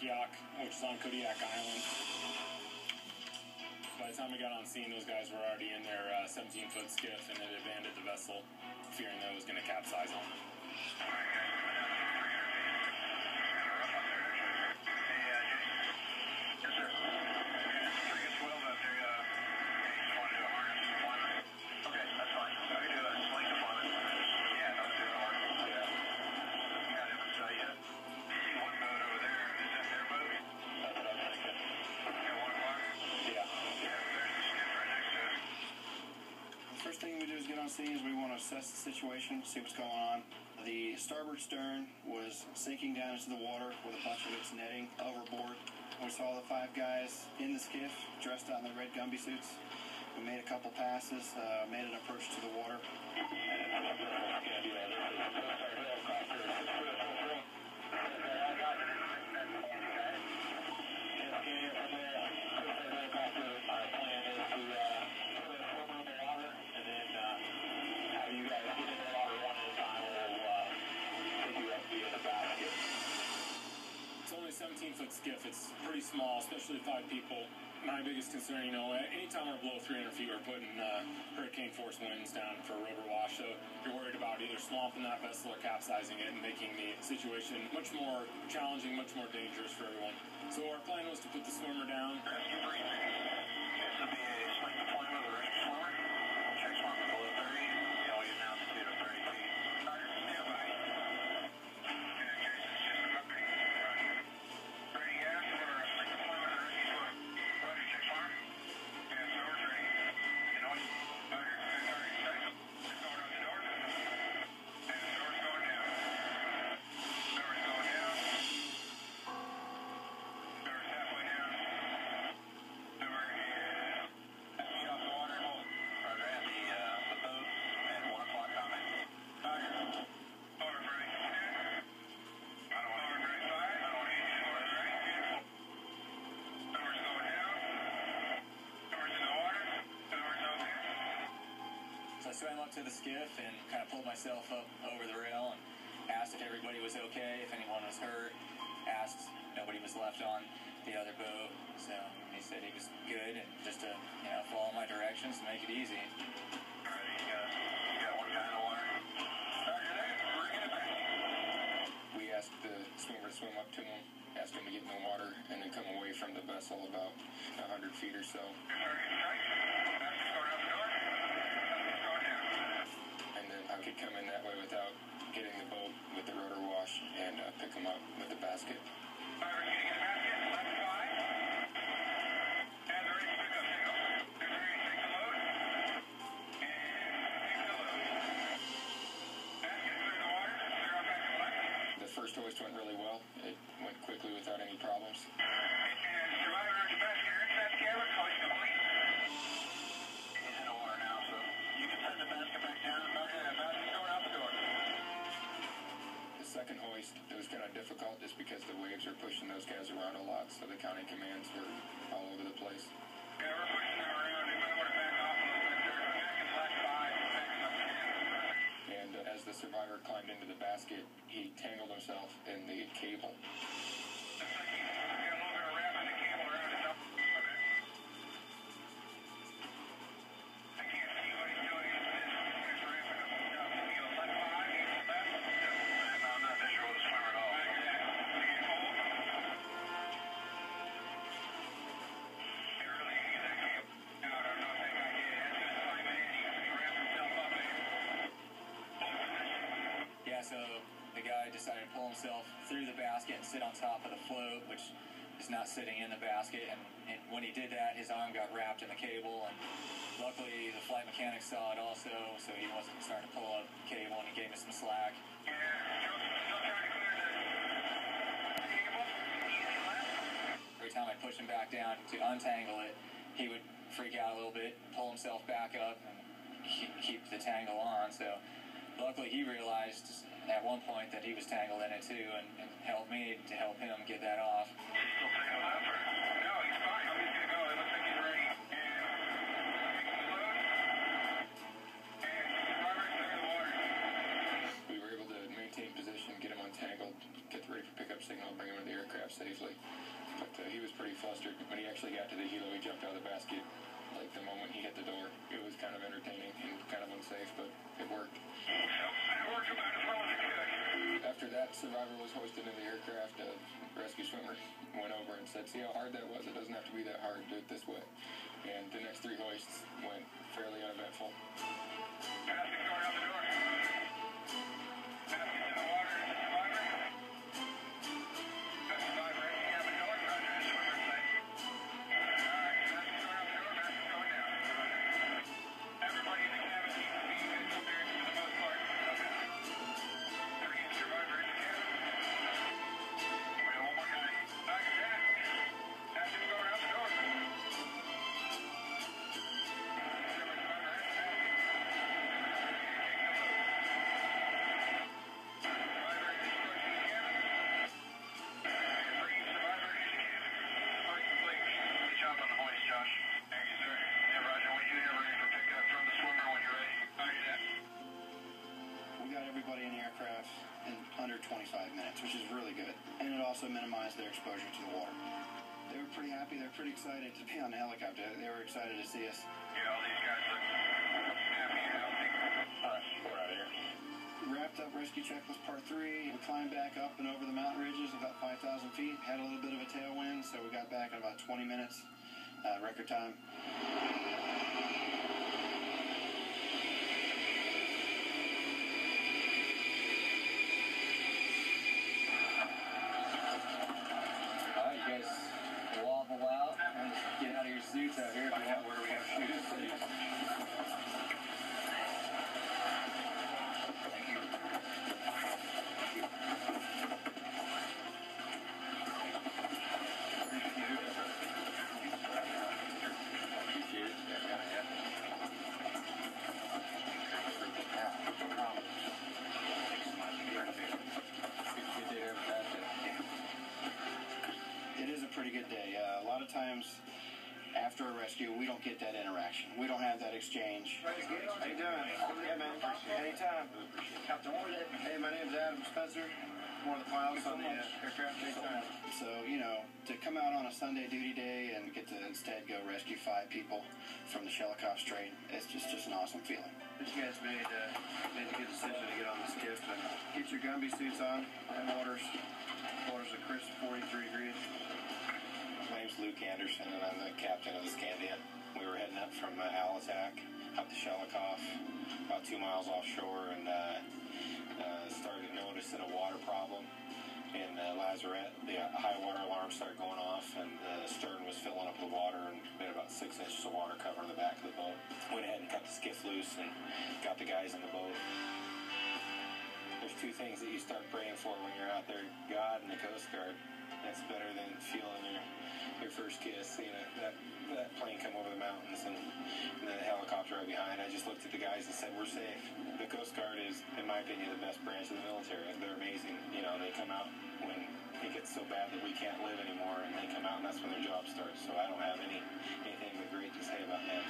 Kodiak, which is on Kodiak Island. By the time we got on scene, those guys were already in their 17-foot skiff and had abandoned the vessel, fearing that it was going to capsize on them. First thing we do is get on scene is we want to assess the situation, see what's going on. The starboard stern was sinking down into the water with a bunch of its netting overboard. We saw the 5 guys in the skiff dressed out in their red Gumby suits. We made a couple passes, made an approach to the water. It's only a 17-foot skiff. It's pretty small, especially 5 people. My biggest concern, anytime we're below 300 feet, we're putting hurricane force winds down for rotor wash. So you're worried about either swamping that vessel or capsizing it and making the situation much more challenging, much more dangerous for everyone. So our plan was to put the swimmer down. So I swam up to the skiff and kind of pulled myself up over the rail and asked if everybody was okay, if anyone was hurt. Asked if nobody was left on the other boat. So he said he was good and just to follow my directions to make it easy. Alright, you got one guy in the water. Roger that. Bring it back. We asked the swimmer to swim up to him, asked him to get in the water, and then come away from the vessel about 100 feet or so. I could come in that way without getting the boat with the rotor wash and pick them up with the basket. The first hoist went really well. It went quickly without any problems. Second hoist, it was kind of difficult just because the waves were pushing those guys around a lot, so the counting commands were all over the place. Yeah, we're pushing them around. You might want to back off a little bit. They're back in flat 5, backing up 10. And as the survivor climbed into the basket, he tangled himself in the cable. Looks like he's got a little bit of wrap in the cable around his elbow. Okay. I can't see what he's doing. He's wrapping up himself. He's on flat 5, he's left. I'm not that sure with the swimmer at all. Yeah, so the guy decided to pull himself through the basket and sit on top of the float, which is not sitting in the basket. And when he did that, his arm got wrapped in the cable. And luckily, the flight mechanic saw it also, so he wasn't starting to pull up the cable, and he gave me some slack. Yeah, still trying to clear the cable. Easy left. Every time I push him back down to untangle it, he would freak out a little bit, pull himself back up, and keep the tangle on. So luckily, he realized at one point that he was tangled in it too, and helped me to help him get that off. He's still tangled up, or? No, he's fine. He's going to go. It looks like he's ready. And making the load. And survivor's clear the water. We were able to maintain position, get him untangled, get ready for pickup signal, bring him to the aircraft safely. hit the door. It was kind of entertaining and kind of unsafe, but it worked. It worked about as well as it could. After that, survivor was hoisted in the aircraft. A rescue swimmer went over and said, see how hard that was? It doesn't have to be that hard. Do it this way. And the next 3 hoists went fairly uneventful. Basket going out the door. Basket in the water. Survivor. Survivor emptying out the door. Roger, the swimmer site. Alright, basket going out the door. Basket going down. Everybody in the cabin seems to be good spirits for the most part. Okay. 3 survivor in the cabin. We got one more guy. Alright, Lieutenant. Basket's going out the door. Everybody in the aircraft in under 25 minutes, which is really good, and it also minimized their exposure to the water. They were pretty happy. They're pretty excited to be on the helicopter. They were excited to see us. Yeah, all these guys look happy and healthy. All right, we're out of here. Wrapped up rescue checklist part 3. We climbed back up and over the mountain ridges about 5,000 feet. Had a little bit of a tailwind, so we got back in about 20 minutes, record time. Wobble out and get out of your suits out here. Find out where we have shoes. Thank you. Appreciate it. Good day to have that. It is a pretty good day. A lot of times after a rescue, we don't get that interaction. We don't have that exchange. How you doing? Yeah, man. Anytime. Captain, what was it? Hey, my name's Adam Spencer. One of the pilots on the aircraft. Anytime. So, to come out on a Sunday duty day and get to instead go rescue 5 people from the Shelikof Strait, it's just an awesome feeling. But you guys made a good decision to get on the skiff and get your Gumby suits on. That water's a crisp 43 degrees. My name's Luke Anderson, and I'm the captain of the Scandia. We were heading up from Alitac up to Shelikof, about 2 miles offshore, and started to notice a water problem in Lazarette. The high water alarm started going off, and the stern was filling up with water, and we had about 6 inches of water covering the back of the boat. Went ahead and cut the skiff loose and got the guys in the boat. There's 2 things that you start praying for when you're out there: God and the Coast Guard. That's better than feeling your first kiss, seeing that plane come over the mountains and then the helicopter right behind. I just looked at the guys and said, we're safe. The Coast Guard is, in my opinion, the best branch of the military. They're amazing. They come out when it gets so bad that we can't live anymore, and they come out, and that's when their job starts. So I don't have anything but great to say about them.